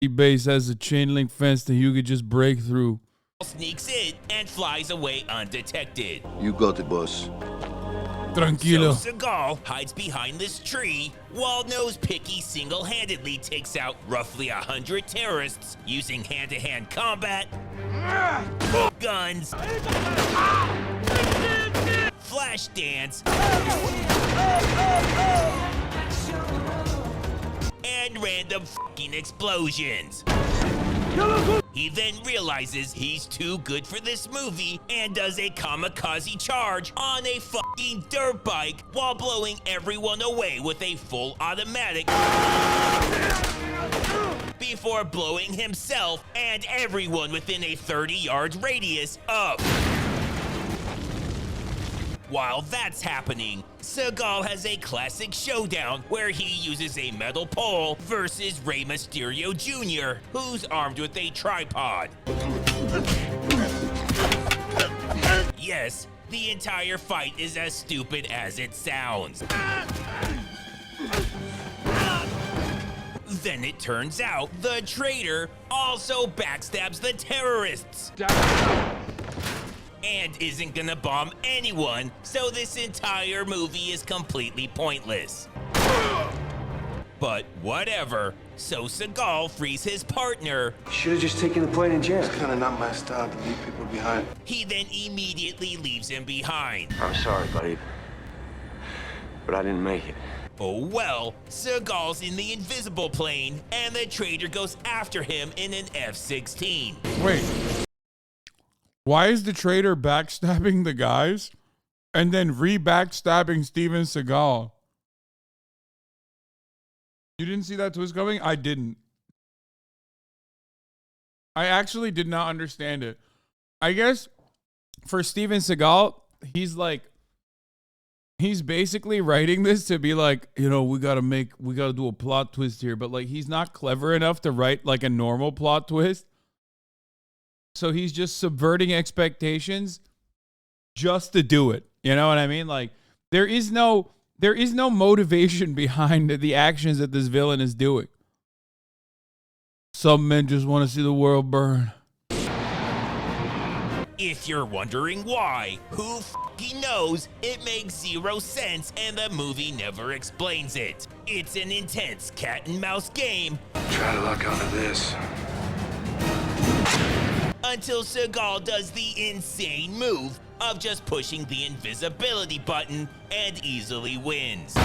base has a chain link fence that you could just break through. Sneaks in and flies away undetected. You got it, boss. Tranquilo. So Seagal hides behind this tree while Nose Picky single-handedly takes out roughly 100 terrorists using hand-to-hand combat, guns, flash dance, and random fucking explosions. He then realizes he's too good for this movie and does a kamikaze charge on a fucking dirt bike while blowing everyone away with a full automatic before blowing himself and everyone within a 30-yard radius up. While that's happening, Seagal has a classic showdown where he uses a metal pole versus Rey Mysterio Jr., who's armed with a tripod. Yes, the entire fight is as stupid as it sounds. Then it turns out the traitor also backstabs the terrorists and isn't gonna bomb anyone, so this entire movie is completely pointless. But whatever, so Seagal frees his partner. Should have just taken the plane in jail. It's kind of not my style to leave people behind. He then immediately leaves him behind. I'm sorry, buddy, but I didn't make it. Oh well, Seagal's in the invisible plane, and the traitor goes after him in an F-16. Wait. Why is the traitor backstabbing the guys and then re-backstabbing Steven Seagal? You didn't see that twist coming? I didn't. I actually did not understand it. I guess for Steven Seagal, he's basically writing this to be like, you know, we gotta do a plot twist here, but like he's not clever enough to write like a normal plot twist. So he's just subverting expectations just to do it. You know what I mean? Like there is no motivation behind the actions that this villain is doing. Some men just want to see the world burn. If you're wondering why, who fucking knows? It makes zero sense and the movie never explains it. It's an intense cat and mouse game. Try to lock onto this. Until Seagal does the insane move of just pushing the invisibility button and easily wins.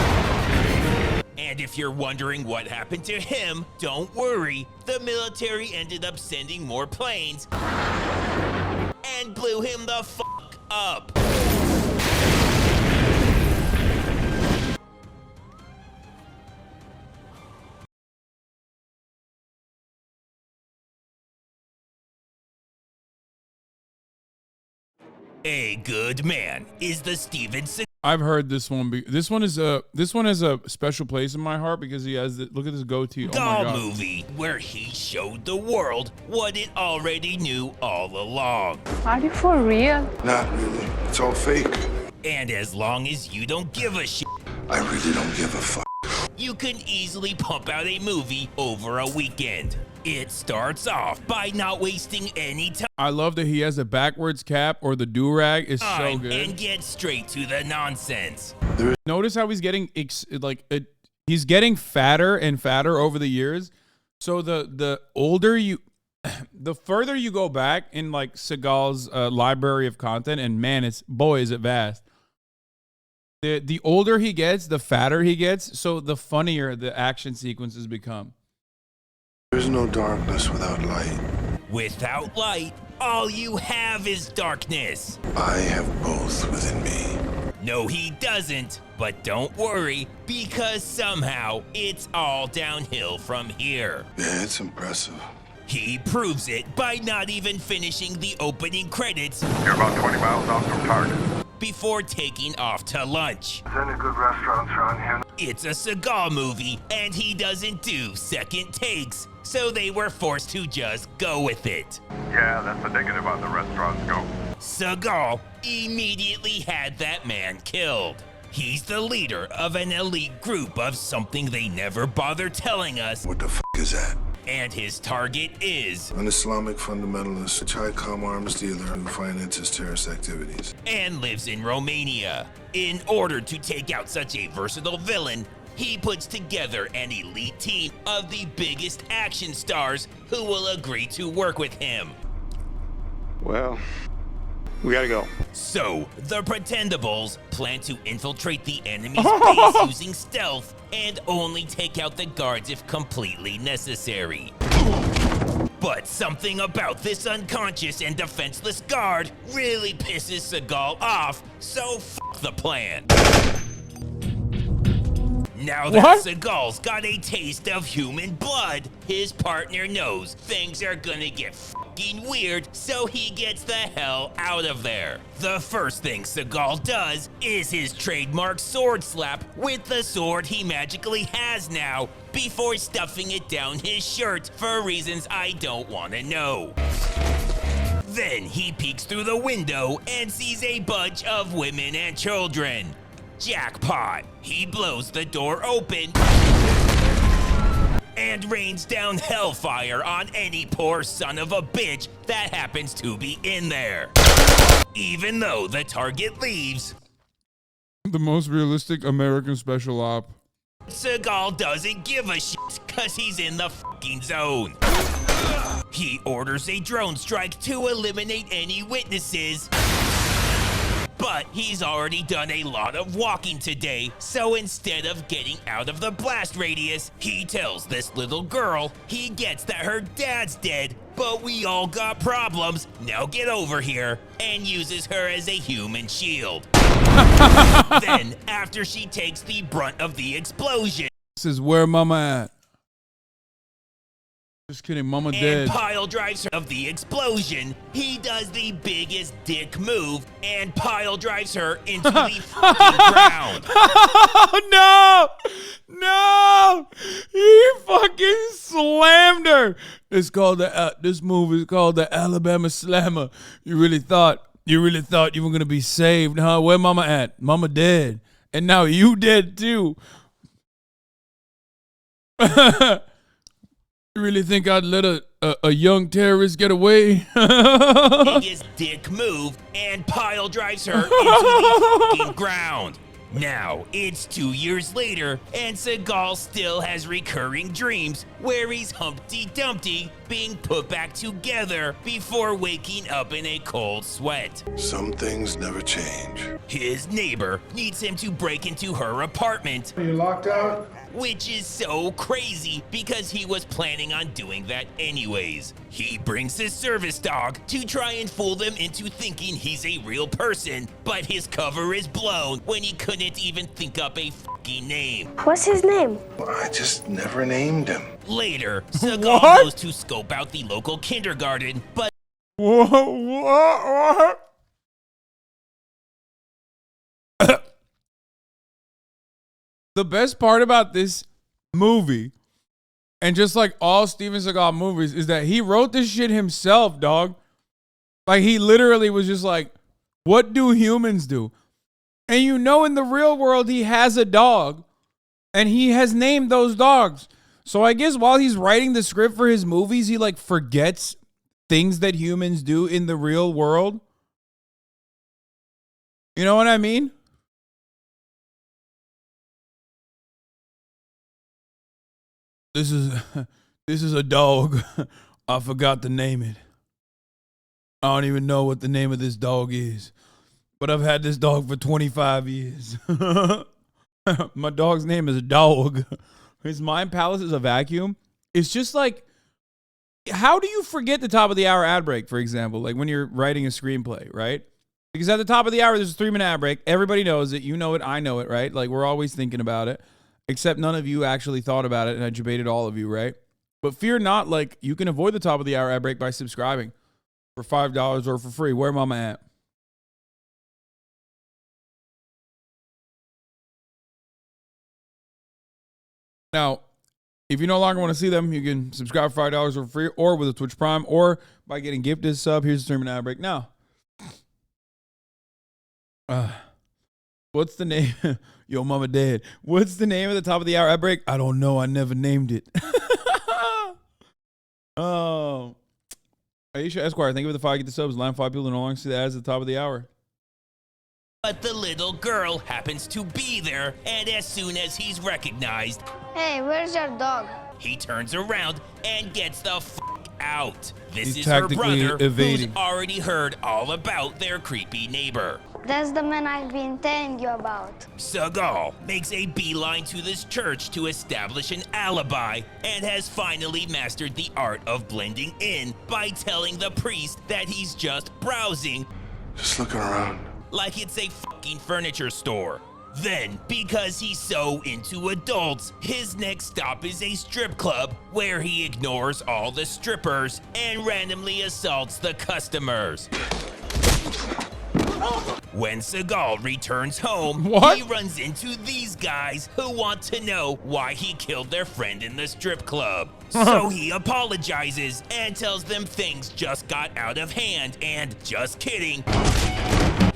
And if you're wondering what happened to him, don't worry. The military ended up sending more planes and blew him the fuck up. A good man is the Steven Seagal. I've heard this one. This one has a special place in my heart because he has look at this goatee. Oh my God. Movie where he showed the world what it already knew all along. Are you for real? Not really. It's all fake. And as long as you don't give a shit, I really don't give a fuck. you can easily pump out a movie over a weekend. It starts off by not wasting any time. I love that he has a backwards cap or the do-rag is so good. And get straight to the nonsense. Notice how he's getting he's getting fatter and fatter over the years. So the older you, the further you go back in like Seagal's library of content, and man, is it vast. The older he gets, the fatter he gets. So the funnier the action sequences become. There's no darkness without light. Without light, all you have is darkness. I have both within me. No, he doesn't. But don't worry, because somehow it's all downhill from here. Yeah, it's impressive. He proves it by not even finishing the opening credits. You're about 20 miles off from target. Before taking off to lunch. Is there any good restaurants around here? It's a Seagal movie, and he doesn't do second takes, so they were forced to just go with it. Yeah, that's the negative on the restaurants go. Seagal immediately had that man killed. He's the leader of an elite group of something they never bother telling us. What the fuck is that? And his target is An Islamic fundamentalist, a Chicom arms dealer who finances terrorist activities. and lives in Romania. In order to take out such a versatile villain, he puts together an elite team of the biggest action stars who will agree to work with him. Well, we gotta go. So, the Pretendables plan to infiltrate the enemy's base using stealth and only take out the guards if completely necessary. But something about this unconscious and defenseless guard really pisses Seagal off, so f the plan. Now that What? Seagal's got a taste of human blood, his partner knows things are gonna get fucking weird, so he gets the hell out of there. The first thing Seagal does is his trademark sword slap with the sword he magically has now, before stuffing it down his shirt for reasons I don't want to know. Then he peeks through the window and sees a bunch of women and children. Jackpot! He blows the door open and rains down hellfire on any poor son of a bitch that happens to be in there. Even though the target leaves, The most realistic American special op. Seagal doesn't give a shit cause he's in the fucking zone. He orders a drone strike to eliminate any witnesses. But he's already done a lot of walking today, so instead of getting out of the blast radius, he tells this little girl he gets that her dad's dead, but we all got problems, now get over here, and uses her as a human shield. Then, after she takes the brunt of the explosion, This is where mama at. Just kidding, mama and dead. pile drives her of the explosion, he does the biggest dick move and pile drives her into the fucking ground. Oh no! No! He fucking slammed her. It's called this move is called the Alabama Slammer. You really thought you were gonna be saved, huh? Where mama at? Mama dead. And now you dead too. You really think I'd let a young terrorist get away? Biggest dick move and pile drives her into the fucking ground. Now, it's 2 years later, and Seagal still has recurring dreams where he's Humpty Dumpty being put back together before waking up in a cold sweat. Some things never change. His neighbor needs him to break into her apartment, Are you locked out? which is so crazy because he was planning on doing that anyways. He brings his service dog to try and fool them into thinking he's a real person, but his cover is blown when he couldn't even think up a fucking name. What's his name? I just never named him. Later, Seagal What? goes to scope out the local kindergarten, but What? The best part about this movie, and just like all Steven Seagal movies, is that he wrote this shit himself, dog. Like, he literally was just like, what do humans do? And you know, in the real world, he has a dog, and he has named those dogs. So I guess while he's writing the script for his movies, he like forgets things that humans do in the real world. You know what I mean? This is a dog. I forgot to name it. I don't even know what the name of this dog is. But I've had this dog for 25 years. My dog's name is Dog. His mind palace is a vacuum. It's just like, how do you forget the top of the hour ad break, for example, like when you're writing a screenplay, right? Because at the top of the hour, there's a 3-minute ad break. Everybody knows it. You know it. I know it, right? Like, we're always thinking about it, except none of you actually thought about it, and I debated all of you, right? But fear not, like, you can avoid the top of the hour ad break by subscribing for $5 or for free. Where mama at? Now, if you no longer want to see them, you can subscribe for $5 for free, or with a Twitch Prime, or by getting gifted a sub. Here's the 3-minute ad break. Now, what's the name? Yo, mama dead. What's the name of the top of the hour ad break? I don't know. I never named it. Oh. Aisha Esquire, thank you for the 5 get the subs. Line 5 people no longer see the ads at the top of the hour. But the little girl happens to be there, and as soon as he's recognized, Hey, where's your dog? he turns around and gets the out. This He's is her tactically brother evading. who's already heard all about their creepy neighbor. That's the man I've been telling you about. Seagal makes a beeline to this church to establish an alibi and has finally mastered the art of blending in by telling the priest that he's just browsing Just looking around. like it's a fucking furniture store. Then, because he's so into adults, his next stop is a strip club where he ignores all the strippers and randomly assaults the customers. When Seagal returns home, What? he runs into these guys who want to know why he killed their friend in the strip club. So he apologizes and tells them things just got out of hand and, just kidding,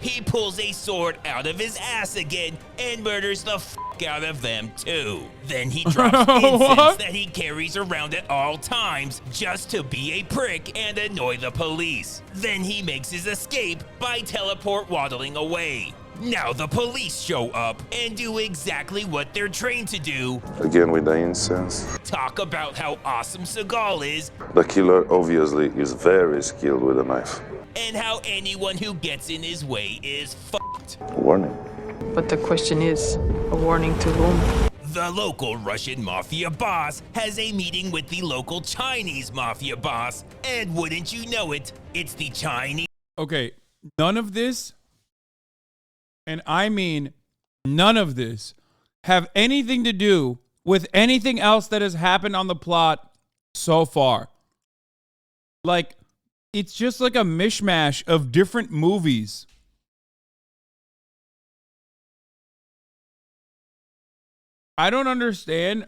he pulls a sword out of his ass again and murders the fuck out of them too. Then he drops incense that he carries around at all times just to be a prick and annoy the police. Then he makes his escape by teleport waddling away. Now the police show up and do exactly what they're trained to do. Again with the incense. Talk about how awesome Seagal is The killer obviously is very skilled with a knife. and how anyone who gets in his way is fucked. Warning. But the question is, a warning to whom? The local Russian mafia boss has a meeting with the local Chinese mafia boss, and wouldn't you know it, it's the Chinese Okay, none of this, and I mean none of this, have anything to do with anything else that has happened on the plot so far. Like, it's just like a mishmash of different movies. I don't understand.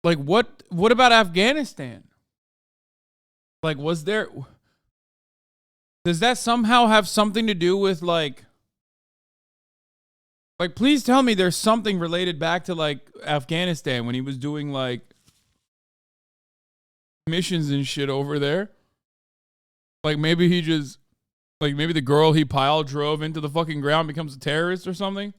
Like, what about Afghanistan? Like, was there... Does that somehow have something to do with, like, please tell me there's something related back to, like, Afghanistan when he was doing, like, missions and shit over there. Like, maybe he just, like, maybe the girl he pile drove into the fucking ground becomes a terrorist or something.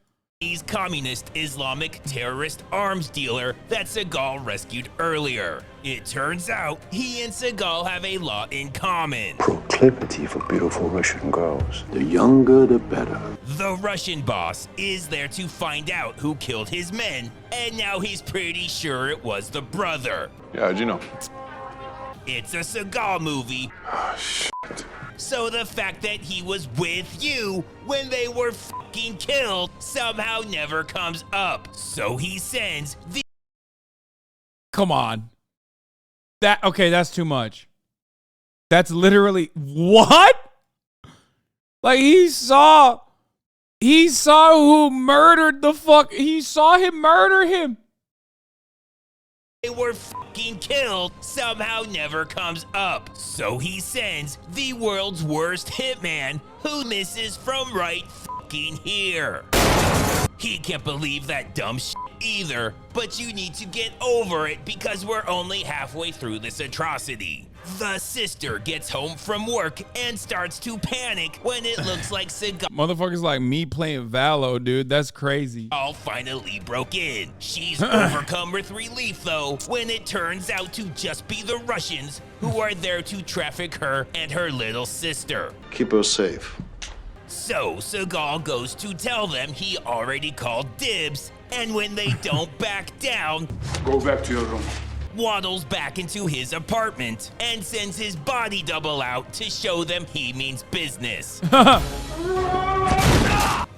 communist Islamic terrorist arms dealer that Seagal rescued earlier. It turns out he and Seagal have a lot in common. Proclivity for beautiful Russian girls. The younger, the better. The Russian boss is there to find out who killed his men, and now he's pretty sure it was the brother. Yeah, how'd you know? It's a Seagal movie. Oh, shit. So the fact that he was with you when they were fucking killed somehow never comes up. So he sends the... Come on. Okay, that's too much. That's literally... What? Like, he saw who murdered the fuck... He saw him murder him. They were fucking killed somehow never comes up. So he sends the world's worst hitman who misses from right fucking here. He can't believe that dumb shit either, but you need to get over it because we're only halfway through this atrocity. The sister gets home from work and starts to panic when it looks like Seagal Motherfuckers like me playing Valo, dude. That's crazy. finally broke in. She's overcome with relief though when it turns out to just be the Russians who are there to traffic her and her little sister. Keep her safe. So Seagal goes to tell them he already called dibs, and when they don't back down, Go back to your room. waddles back into his apartment and sends his body double out to show them he means business.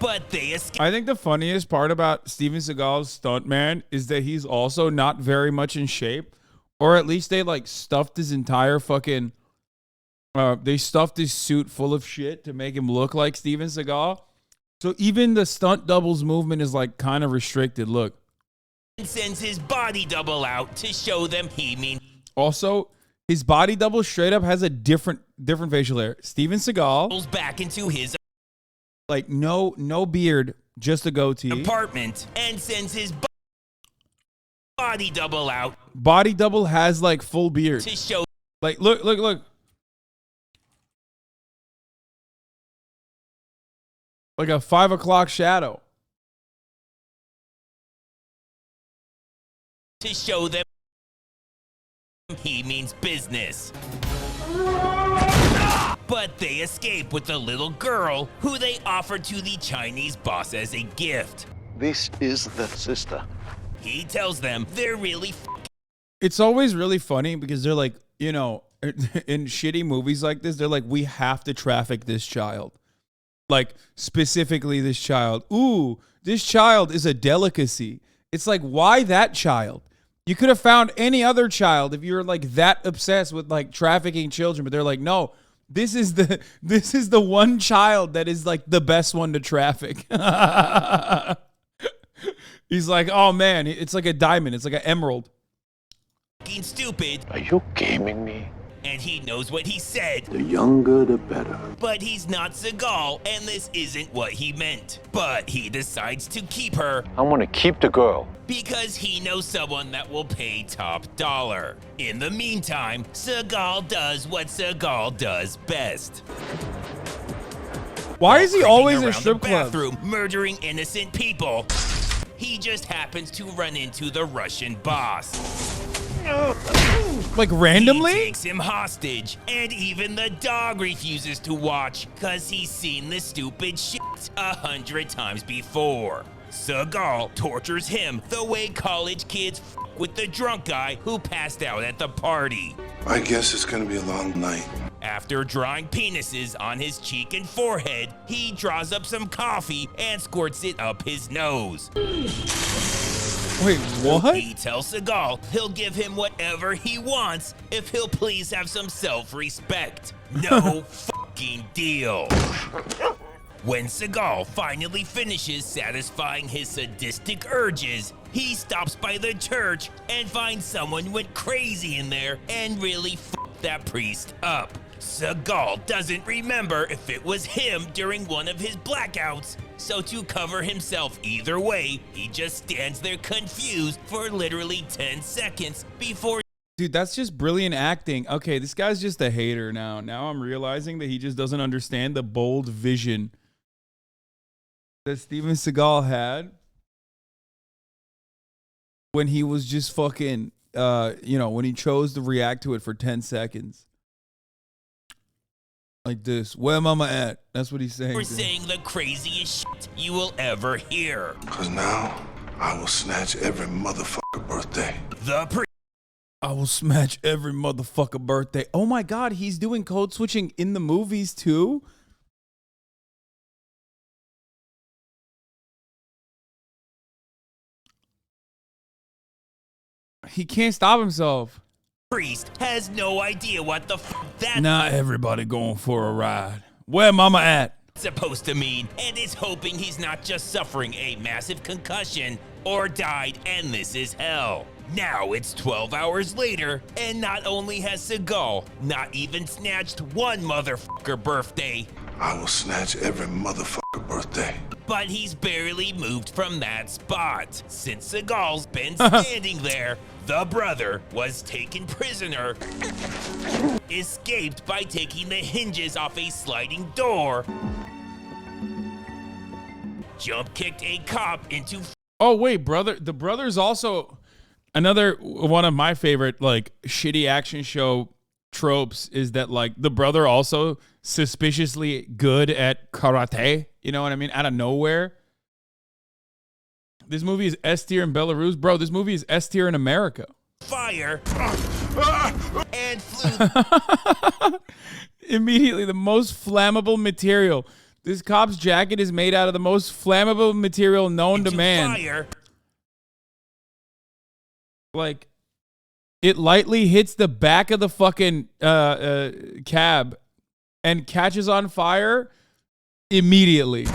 But they escape. I think the funniest part about Steven Seagal's stuntman is that he's also not very much in shape, or at least they like stuffed his entire fucking... they stuffed his suit full of shit to make him look like Steven Seagal. So even the stunt doubles movement is like kind of restricted. Look. And sends his body double out to show them he means. Also, his body double straight up has a different facial hair. Steven Seagal, Back into his like no beard, just a goatee. apartment and sends his body double out Body double has like full beard. to show Like, look. Like a 5 o'clock shadow. them he means business. But they escape with the little girl who they offer to the Chinese boss as a gift. This is the sister. He tells them they're really It's always really funny because they're like, you know, in shitty movies like this, they're like, we have to traffic this child. Like, specifically this child. Ooh, this child is a delicacy. It's like, why that child? You could have found any other child if you were like that obsessed with like trafficking children, but they're like, no, this is the one child that is like the best one to traffic. He's like, oh man, it's like a diamond. It's like an emerald. fucking stupid. Are you gaming me? And he knows what he said. The younger, the better. But he's not Seagal, and this isn't what he meant. But he decides to keep her I want to keep the girl. because he knows someone that will pay top dollar. In the meantime, Seagal does what Seagal does best. Why is he Creeping always in around strip the clubs? bathroom, murdering innocent people. He just happens to run into the Russian boss. Like He randomly? takes him hostage, and even the dog refuses to watch because he's seen this stupid shit 100 times before. Seagal tortures him the way college kids f with the drunk guy who passed out at the party. I guess it's gonna be a long night. After drawing penises on his cheek and forehead, he draws up some coffee and squirts it up his nose. Wait, what? He tells Seagal he'll give him whatever he wants if he'll please have some self-respect. No fucking deal. When Seagal finally finishes satisfying his sadistic urges, he stops by the church and finds someone went crazy in there and really fucked that priest up. Seagal doesn't remember if it was him during one of his blackouts, so to cover himself either way, he just stands there confused for literally 10 seconds before. Dude, that's just brilliant acting. Okay, this guy's just a hater now. Now I'm realizing that he just doesn't understand the bold vision that Steven Seagal had when he was just fucking, when he chose to react to it for 10 seconds. Like this. Where mama at? That's what he's saying. We're saying the craziest shit you will ever hear. Cause now I will snatch every motherfucker birthday. I will smash every motherfucker birthday. Oh my God, he's doing code switching in the movies too? He can't stop himself. Priest has no idea what the f that's Not everybody going for a ride. Where mama at? supposed to mean, and is hoping he's not just suffering a massive concussion or died and this is hell. Now it's 12 hours later, and not only has Seagal not even snatched one motherfucker birthday, I will snatch every motherfucker birthday. but he's barely moved from that spot. Since Seagal's been standing there, the brother was taken prisoner, escaped by taking the hinges off a sliding door, jump kicked a cop into. Oh wait, brother. The brother's also another one of my favorite like shitty action show tropes is that like the brother also suspiciously good at karate. You know what I mean? Out of nowhere. This movie is S tier in Belarus, bro. This movie is S tier in America. Fire and flew Immediately, the most flammable material. This cop's jacket is made out of the most flammable material known to into man. fire. Like, it lightly hits the back of the fucking cab and catches on fire immediately.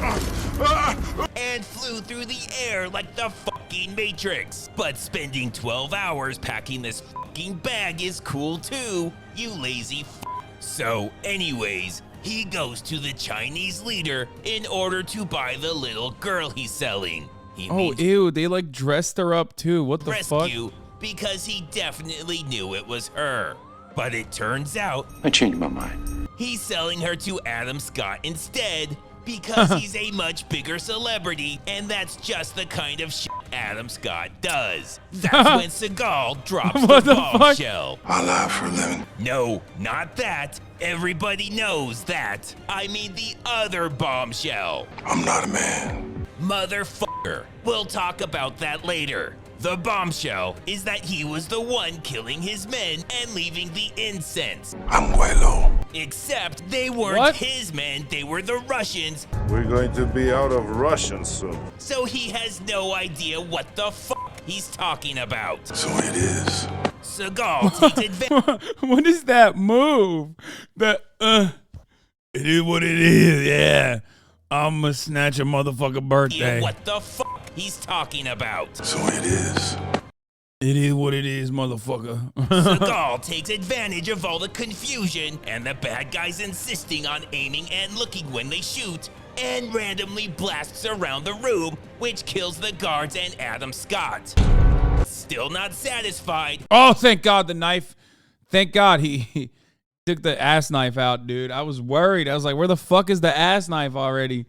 And flew through the air like the fucking Matrix. But spending 12 hours packing this fucking bag is cool too, you lazy f. So anyways, he goes to the Chinese leader in order to buy the little girl he's selling. He Oh, means ew. They like dressed her up too. What the fuck? rescue because he definitely knew it was her. But it turns out I changed my mind. he's selling her to Adam Scott instead because he's a much bigger celebrity, and that's just the kind of shit Adam Scott does. That's when Seagal drops What the the fuck? bombshell. I lie for a living. No, not that. Everybody knows that. I mean the other bombshell. I'm not a man. Motherfucker. We'll talk about that later. The bombshell is that he was the one killing his men and leaving the incense. I'm Guaylo. Except they weren't What? his men, they were the Russians, We're going to be out of Russian soon. so he has no idea what the fuck he's talking about. So it is. Seagal takes advantage. What is that move? It is what it is. Yeah. I'm gonna snatch a motherfucker birthday. What the fuck he's talking about. So it is. It is what it is, motherfucker. Seagal takes advantage of all the confusion and the bad guys insisting on aiming and looking when they shoot, and randomly blasts around the room, which kills the guards and Adam Scott. Still not satisfied, Oh, thank God the knife. Thank God he took the ass knife out, dude. I was worried. I was like, where the fuck is the ass knife already?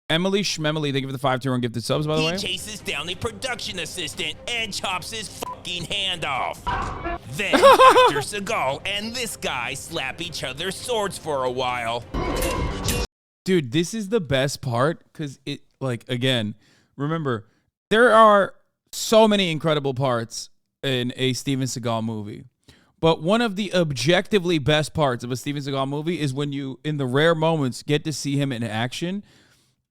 Emily Schmemily, thank you for the 5 tier and gifted subs, by the he way. chases down a production assistant and chops his fucking hand off. Then Actor Seagal and this guy slap each other's swords for a while. Dude, this is the best part because it, like, again, remember, there are so many incredible parts in a Steven Seagal movie. But one of the objectively best parts of a Steven Seagal movie is when you, in the rare moments, get to see him in action.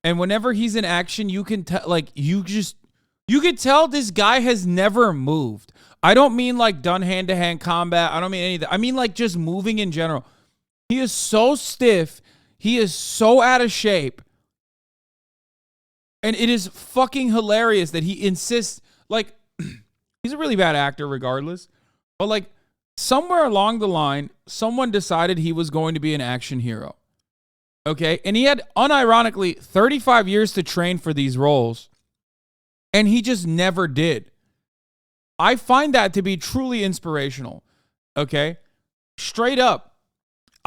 And whenever he's in action, you can tell, like, you can tell this guy has never moved. I don't mean like done hand-to-hand combat. I don't mean any of that. I mean like just moving in general. He is so stiff. He is so out of shape. And it is fucking hilarious that he insists, like, he's a really bad actor regardless. But like, somewhere along the line, someone decided he was going to be an action hero. Okay? And he had, unironically, 35 years to train for these roles. And he just never did. I find that to be truly inspirational. Okay? Straight up.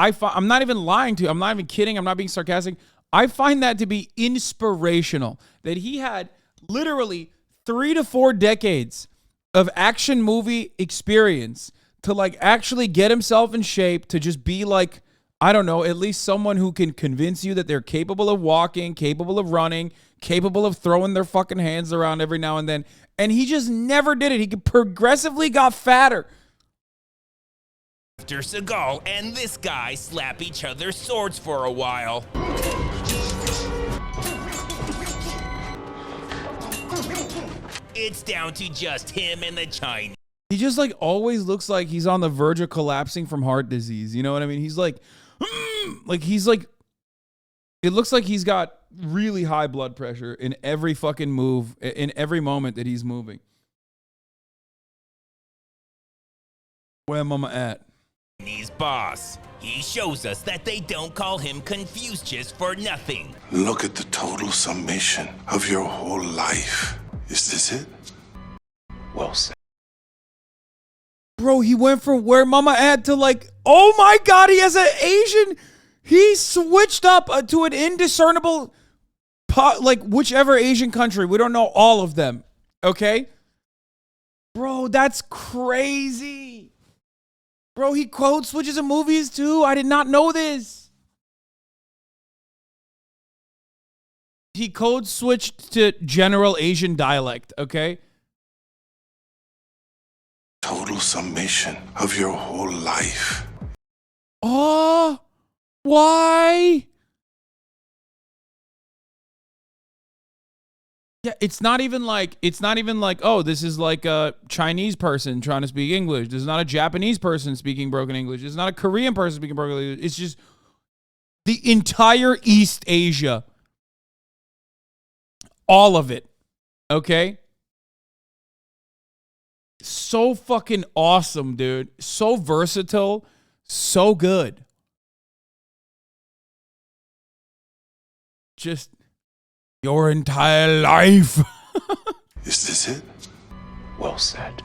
I'm not even lying to you. I'm not even kidding. I'm not being sarcastic. I find that to be inspirational. That he had literally 3 to 4 decades of action movie experience to like actually get himself in shape to just be like, I don't know, at least someone who can convince you that they're capable of walking, capable of running, capable of throwing their fucking hands around every now and then. And he just never did it. He progressively got fatter. After Seagal and this guy slap each other's swords for a while. It's down to just him and the Chinese. He just like always looks like he's on the verge of collapsing from heart disease. You know what I mean? He's like he's like, it looks like he's got really high blood pressure in every fucking move, in every moment that he's moving. Where mama at? Chinese boss. He shows us that they don't call him Confucius for nothing. Look at the total summation of your whole life. Is this it? Well said. Bro, he went from where mama at to like, oh my God, he has an Asian. He switched up to an indiscernible, like whichever Asian country. We don't know all of them. Okay? Bro, that's crazy. Bro, he code switches in movies too. I did not know this. He code switched to general Asian dialect, okay? Total summation of your whole life. Oh, why? Yeah, it's not even like, oh, this is like a Chinese person trying to speak English. This is not a Japanese person speaking broken English. It's not a Korean person speaking broken English. It's just the entire East Asia. All of it. Okay? So fucking awesome, dude. So versatile. So good. Just your entire life. Is this it? Well said.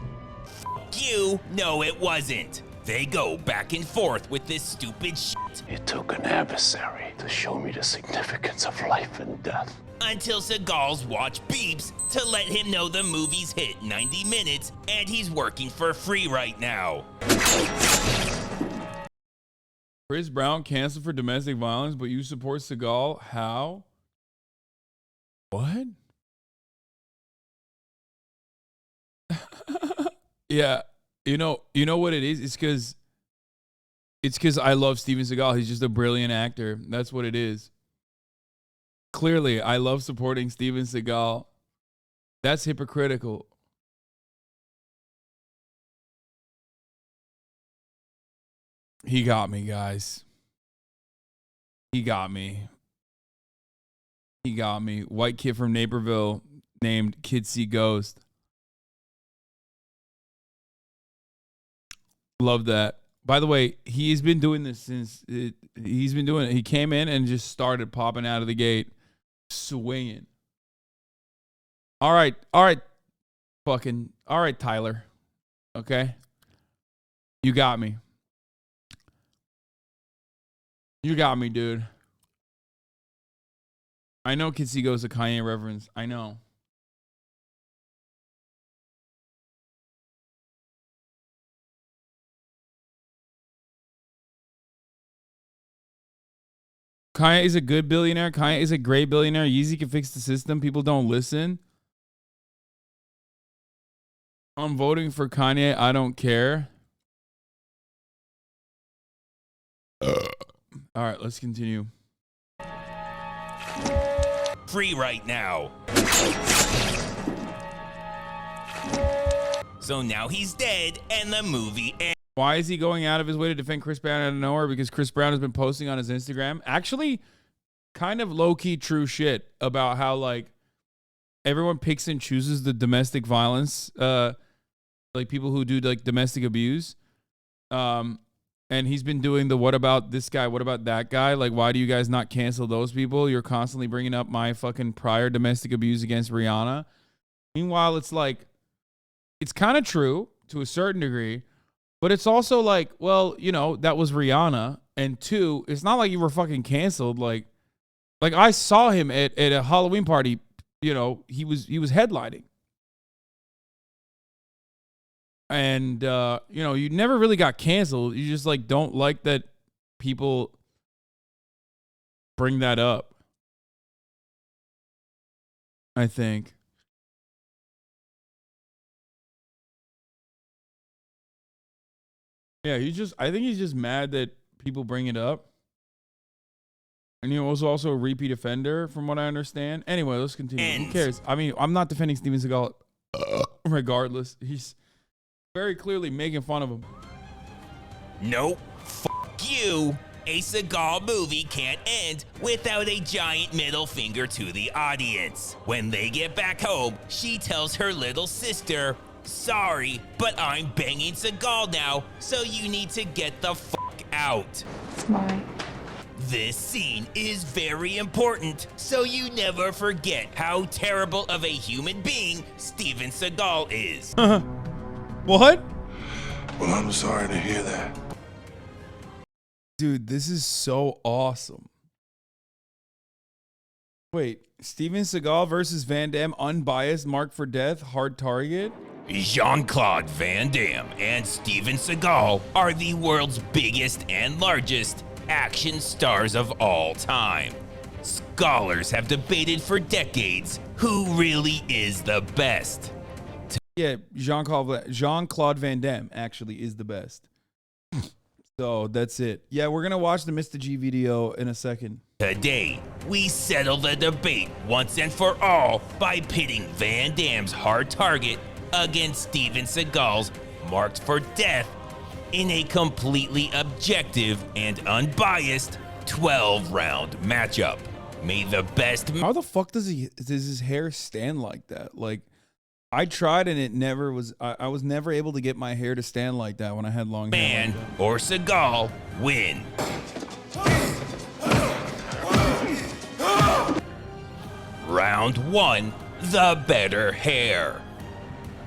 You? No, it wasn't. They go back and forth with this stupid shit. It took an adversary to show me the significance of life and death. Until Seagal's watch beeps to let him know the movie's hit 90 minutes and he's working for free right now. Chris Brown canceled for domestic violence, but you support Seagal? How? What? Yeah, you know what it is? It's because I love Steven Seagal. He's just a brilliant actor. That's what it is. Clearly, I love supporting Steven Seagal. That's hypocritical. He got me, guys. He got me. He got me. White kid from Naperville named Kid See Ghost. Love that. By the way, he's been doing this since he's been doing it. He came in and just started popping out of the gate, swinging. All right, Tyler. Okay, you got me. You got me, dude. I know Kid See Ghost a Kanye reference. I know. Kanye is a good billionaire. Kanye is a great billionaire. Yeezy can fix the system. People don't listen. I'm voting for Kanye. I don't care. All right, let's continue. Free right now. So now he's dead and the movie ends. Why is he going out of his way to defend Chris Brown out of nowhere? Because Chris Brown has been posting on his Instagram. Actually, kind of low-key true shit about how, like, everyone picks and chooses the domestic violence, like people who do, like, domestic abuse. And he's been doing the what about this guy, what about that guy? Like, why do you guys not cancel those people? You're constantly bringing up my fucking prior domestic abuse against Rihanna. Meanwhile, it's like, it's kind of true to a certain degree. But it's also like, well, you know, that was Rihanna. And two, it's not like you were fucking canceled. Like I saw him at a Halloween party. You know, he was headlining. And, you know, you never really got canceled. You just, like, don't like that people bring that up, I think. Yeah, I think he's just mad that people bring it up. And he was also a repeat offender, from what I understand. Anyway, let's continue. Who cares? I mean, I'm not defending Steven Seagal regardless. He's very clearly making fun of him. Nope. Fuck you. A Seagal movie can't end without a giant middle finger to the audience. When they get back home, she tells her little sister, sorry, but I'm banging Seagal now, so you need to get the fuck out. Why? This scene is very important, so you never forget how terrible of a human being Steven Seagal is. What? Well, I'm sorry to hear that. Dude, this is so awesome. Wait, Steven Seagal versus Van Damme, unbiased, marked for death, hard target? Jean-Claude Van Damme and Steven Seagal are the world's biggest and largest action stars of all time. Scholars have debated for decades who really is the best. Yeah, Jean-Claude Van Damme actually is the best. So that's it. Yeah, we're going to watch the Mr. G video in a second. Today, we settle the debate once and for all by pitting Van Damme's hard target against Steven Seagal's marked for death in a completely objective and unbiased 12-round matchup. May the best... How the fuck does his hair stand like that? Like, I tried and it never was... I was never able to get my hair to stand like that when I had long hair. Man or Seagal win. Round Round 1, the better hair.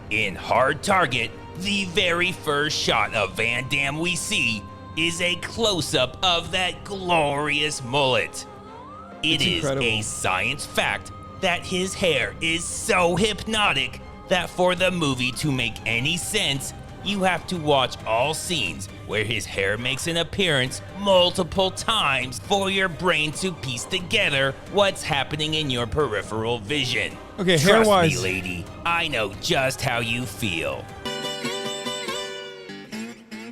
In Hard Target, the very first shot of Van Damme we see is a close-up of that glorious mullet. It is a science fact that his hair is so hypnotic that for the movie to make any sense, you have to watch all scenes where his hair makes an appearance multiple times for your brain to piece together what's happening in your peripheral vision. Okay, Trust hair-wise, me, lady, I know just how you feel.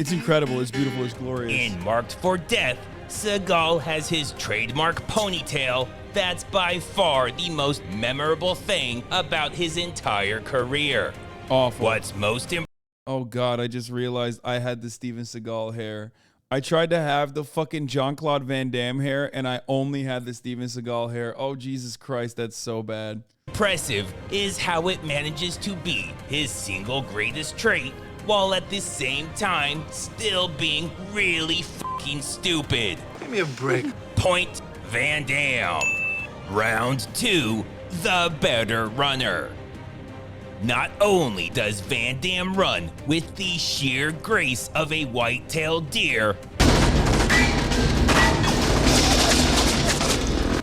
it's incredible. It's beautiful. It's glorious. In Marked for Death, Seagal has his trademark ponytail that's by far the most memorable thing about his entire career. Awful. What's most important. Oh God, I just realized I had the Steven Seagal hair. I tried to have the fucking Jean-Claude Van Damme hair, and I only had the Steven Seagal hair. Oh, Jesus Christ, that's so bad. Impressive is how it manages to be his single greatest trait, while at the same time still being really fucking stupid. Give me a break. Point Van Damme. Round 2, the better runner. Not only does Van Damme run with the sheer grace of a white-tailed deer,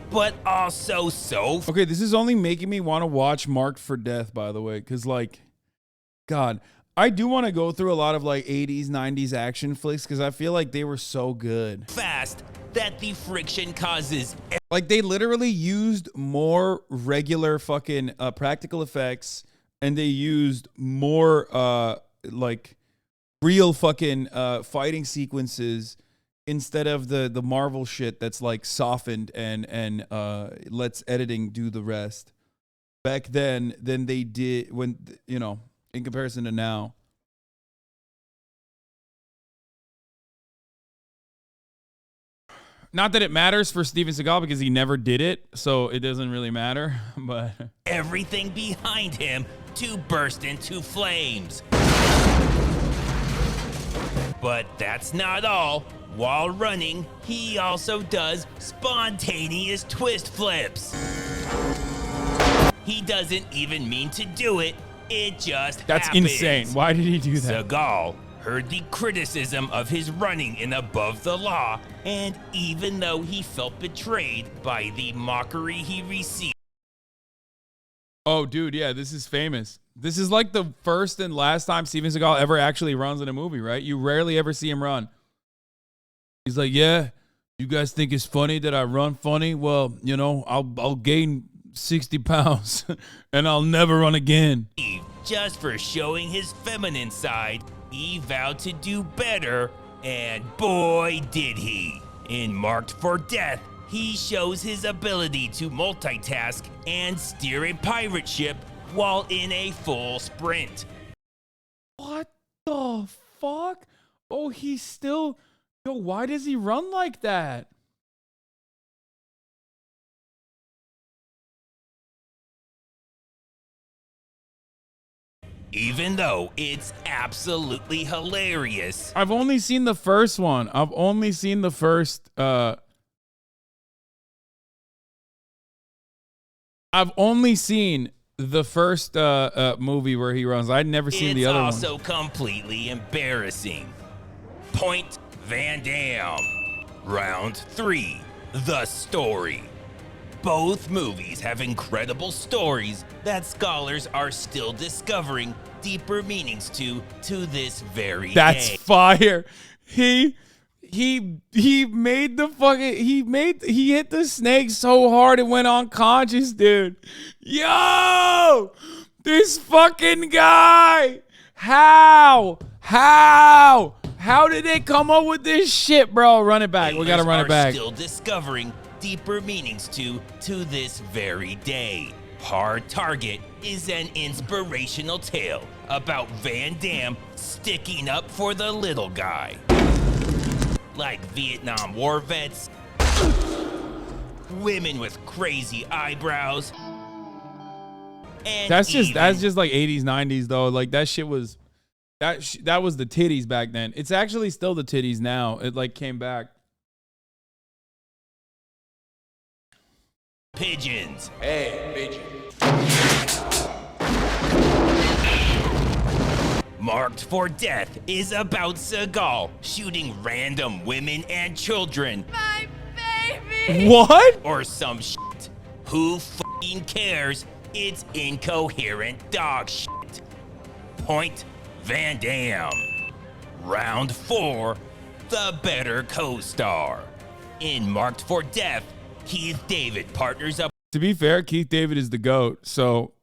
but also so. Okay, this is only making me want to watch Marked for Death, by the way, because, like, God, I do want to go through a lot of, like, 80s, 90s action flicks, because I feel like they were so good. Fast that the friction causes. Like, they literally used more regular fucking practical effects, and they used more, like, real fucking fighting sequences instead of the Marvel shit that's, like, softened and lets editing do the rest. Back then they did, when, you know, in comparison to now. Not that it matters for Steven Seagal because he never did it, so it doesn't really matter, but everything behind him to burst into flames. But that's not all. While running, he also does spontaneous twist flips. He doesn't even mean to do it. It just that's happens. insane. Why did he do that? Seagal heard the criticism of his running in Above the Law, and even though he felt betrayed by the mockery he received. Oh, dude, yeah, this is famous. This is like the first and last time Steven Seagal ever actually runs in a movie, right? You rarely ever see him run. He's like, yeah, you guys think it's funny that I run funny? Well, you know, I'll gain 60 pounds and I'll never run again. Just for showing his feminine side, he vowed to do better, and boy did he. In Marked for Death, he shows his ability to multitask and steer a pirate ship while in a full sprint. What the fuck? Oh, he's still... Yo, why does he run like that? Even though it's absolutely hilarious. I've only seen the first one. I've only seen the first movie where he runs. I'd never seen the other one. It's also completely embarrassing. Point Van Damme. Round 3, the story. Both movies have incredible stories that scholars are still discovering deeper meanings to this very day. That's fire. He made the fucking he hit the snake so hard it went unconscious, dude. Yo! This fucking guy. How did they come up with this shit, bro? Run it back. We gotta run it back. Still discovering deeper meanings to this very day. Hard Target is an inspirational tale about Van Damme sticking up for the little guy. Like Vietnam War vets, women with crazy eyebrows, and that's just like 80s, 90s though. Like that shit was that was the titties back then. It's actually still the titties now. It like came back. pigeons. Hey, pigeon. Marked for Death is about Seagal shooting random women and children. My baby! What? Or some shit. Who fucking cares? It's incoherent dog shit. Point Van Damme. Round 4, the better co-star. In Marked for Death, Keith David partners up To be fair, Keith David is the GOAT, so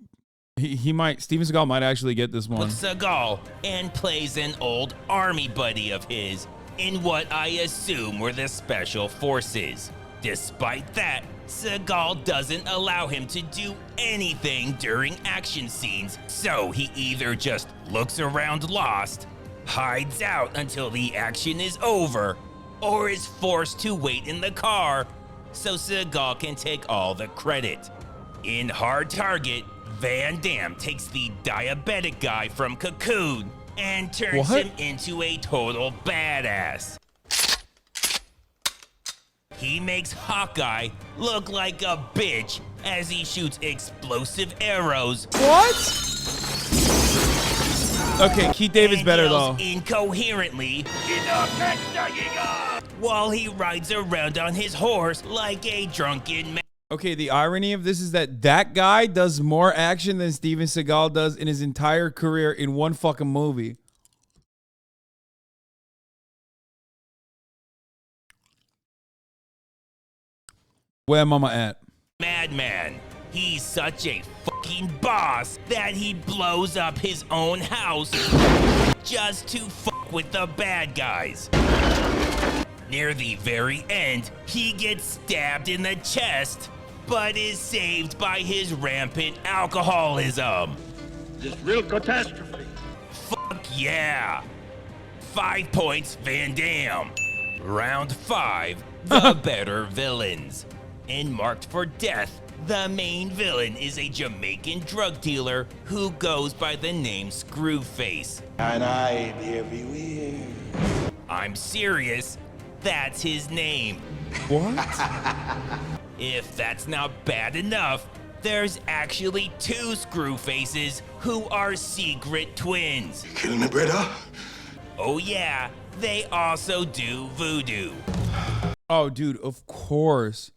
he might, Steven Seagal might actually get this one. with Seagal and plays an old army buddy of his in what I assume were the Special Forces. Despite that, Seagal doesn't allow him to do anything during action scenes, so he either just looks around lost, hides out until the action is over, or is forced to wait in the car so Seagal can take all the credit. In Hard Target, Van Damme takes the diabetic guy from Cocoon and turns What? him into a total badass. He makes Hawkeye look like a bitch as he shoots explosive arrows. What? Okay, Keith David's and better though. yells incoherently while he rides around on his horse like a drunken man. Okay, the irony of this is that that guy does more action than Steven Seagal does in his entire career in one fucking movie. Where mama at? Madman. He's such a fucking boss that he blows up his own house just to fuck with the bad guys. Near the very end, he gets stabbed in the chest, but is saved by his rampant alcoholism. This real catastrophe. Fuck yeah. 5 points, Van Damme. Round 5, the better villains. In Marked for Death, the main villain is a Jamaican drug dealer who goes by the name Screwface. And I everywhere. I'm serious, that's his name. What? If that's not bad enough, there's actually 2 Screwfaces who are secret twins. Killing me, brother? Oh yeah, they also do voodoo. Oh, dude, of course.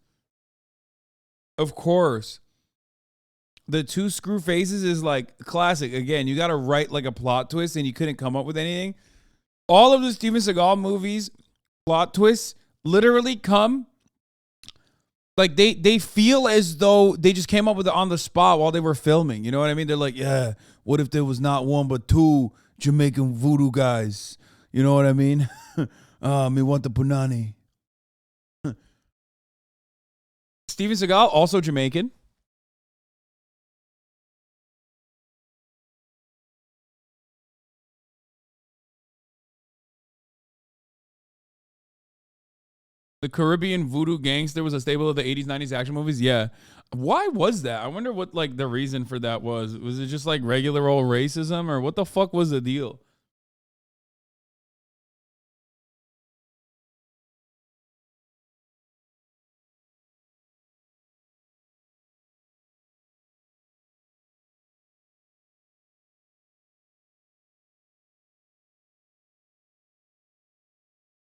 Of course. The 2 screw faces is like classic. Again, you got to write like a plot twist and you couldn't come up with anything. All of the Steven Seagal movies, plot twists literally come like they feel as though they just came up with it on the spot while they were filming. You know what I mean? They're like, yeah, what if there was not 1 but 2 Jamaican voodoo guys? You know what I mean? Me want the punani. Steven Seagal, also Jamaican. The Caribbean voodoo gangster was a staple of the 80s, 90s action movies. Yeah. Why was that? I wonder what like the reason for that was. Was it just like regular old racism or what the fuck was the deal?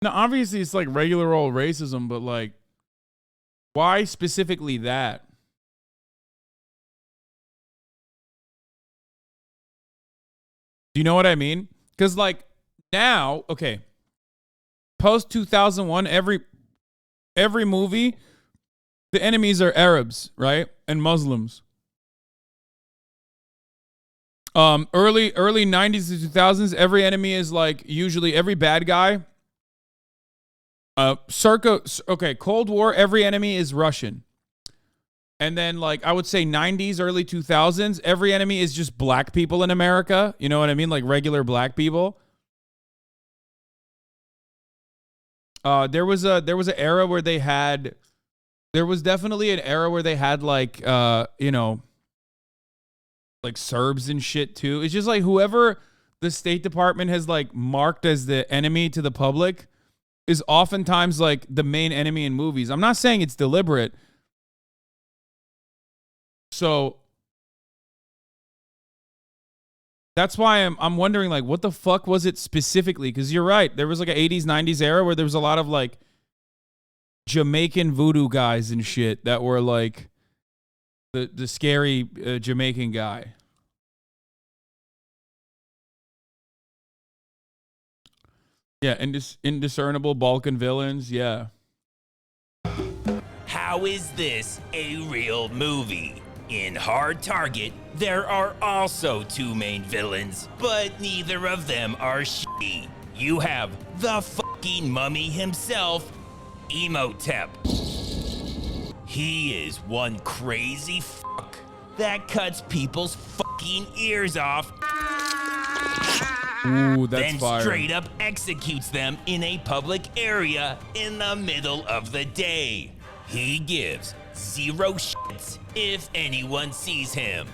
Now, obviously, it's like regular old racism, but like, why specifically that? Do you know what I mean? Because like now, okay, post 2001, every movie, the enemies are Arabs, right, and Muslims. Early 90s to 2000s, every enemy is like usually every bad guy. Cold War, every enemy is Russian. And then like I would say 90s, early 2000s, every enemy is just black people in America. You know what I mean? Like regular black people. There was an era where they had like like Serbs and shit too. It's just like whoever the State Department has like marked as the enemy to the public is oftentimes like the main enemy in movies. I'm not saying it's deliberate, So that's why I'm wondering, like, what the fuck was it specifically? Because you're right. There was like an 80s, 90s era where there was a lot of like Jamaican voodoo guys and shit that were like the scary Jamaican guy. Yeah, indiscernible Balkan villains. Yeah. How is this a real movie? In Hard Target, there are also two main villains, but neither of them are shitty. You have the fucking mummy himself, Emotep. He is one crazy fuck that cuts people's fucking ears off. Ooh, that's then fire. Straight up executes them in a public area in the middle of the day. He gives zero shits if anyone sees him.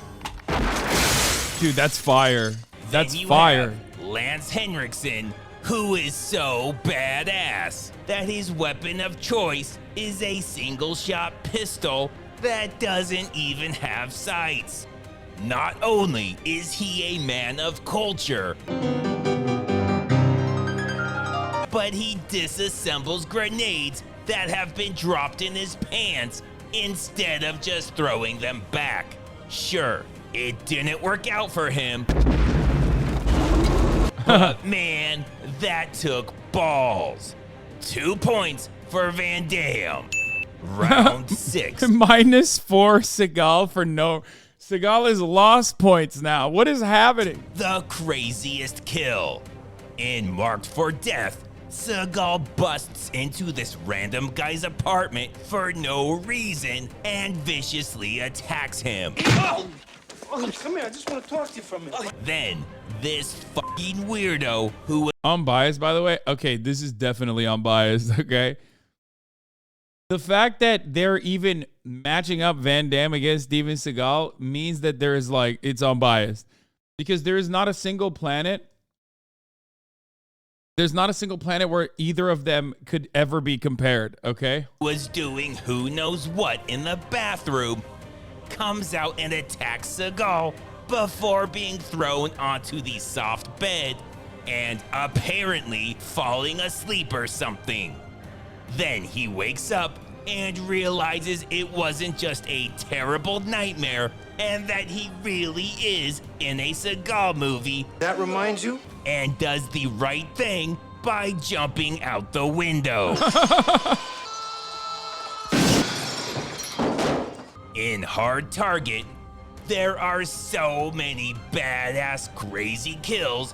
Dude, that's fire. That's Then you fire. have Lance Henriksen, who is so badass that his weapon of choice is a single-shot pistol that doesn't even have sights. Not only is he a man of culture, but he disassembles grenades that have been dropped in his pants instead of just throwing them back. Sure, it didn't work out for him, but man, that took balls. 2 points for Van Damme. Round 6. -4 Seagal for no. Seagal has lost points now. What is happening? The craziest kill. In Marked for Death, Seagal busts into this random guy's apartment for no reason and viciously attacks him. Oh, come here, I just want to talk to you for a minute. Then, this fucking weirdo who... Unbiased, by the way. Okay, this is definitely unbiased, okay? The fact that they're even matching up Van Damme against Steven Seagal means that there is like, it's unbiased. Because there is not a single planet. There's not a single planet where either of them could ever be compared, okay? Was doing who knows what in the bathroom, comes out and attacks Seagal before being thrown onto the soft bed and apparently falling asleep or something. Then he wakes up and realizes it wasn't just a terrible nightmare and that he really is in a Seagal movie. That reminds you? And does the right thing by jumping out the window. In Hard Target, there are so many badass crazy kills,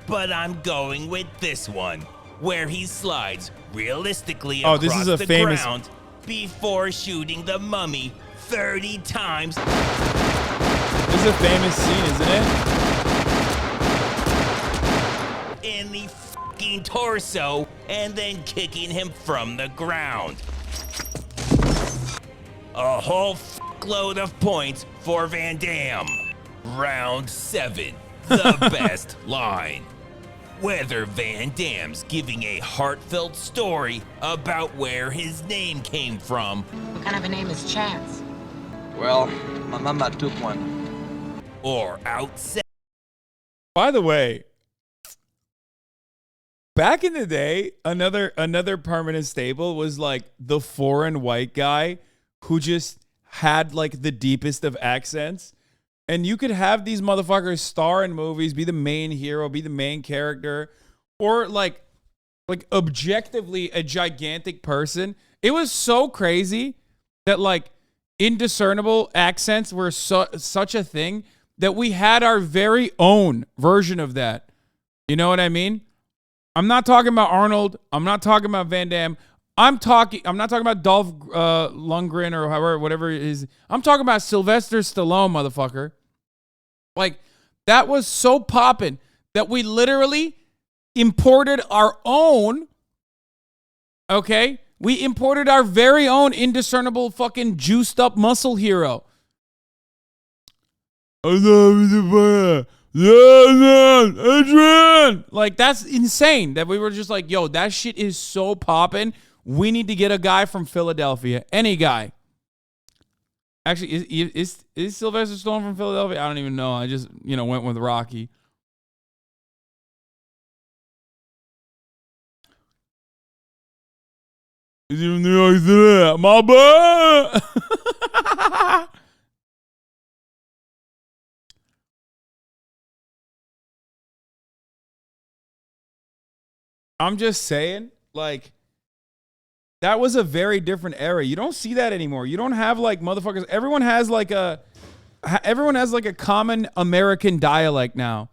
but I'm going with this one, where he slides realistically across this is a the famous ground before shooting the mummy 30 times. This is a famous scene, isn't it? In the fucking torso and then kicking him from the ground. A whole fuckload of points for Van Damme. Round 7, the best line. Whether Van Damme's giving a heartfelt story about where his name came from. What kind of a name is Chance? Well, my mama took one. Or outside. By the way, back in the day, another permanent staple was like the foreign white guy who just had like the deepest of accents. And you could have these motherfuckers star in movies, be the main hero, be the main character, or like objectively a gigantic person. It was so crazy that like indiscernible accents were such a thing that we had our very own version of that. You know what I mean? I'm not talking about Arnold. I'm not talking about Van Damme. I'm not talking about Dolph Lundgren or whatever it is. I'm talking about Sylvester Stallone, motherfucker. Like, that was so poppin' that we literally imported our own, okay? We imported our very own indiscernible fucking juiced up muscle hero. Adrian! Like, that's insane that we were just like, yo, that shit is so poppin'. We need to get a guy from Philadelphia. Any guy. Actually, is Sylvester Stallone from Philadelphia? I don't even know. I just, went with Rocky. Is he from New York City? My boy! I'm just saying, like, that was a very different era. You don't see that anymore. You don't have like motherfuckers. Everyone has like a common American dialect now.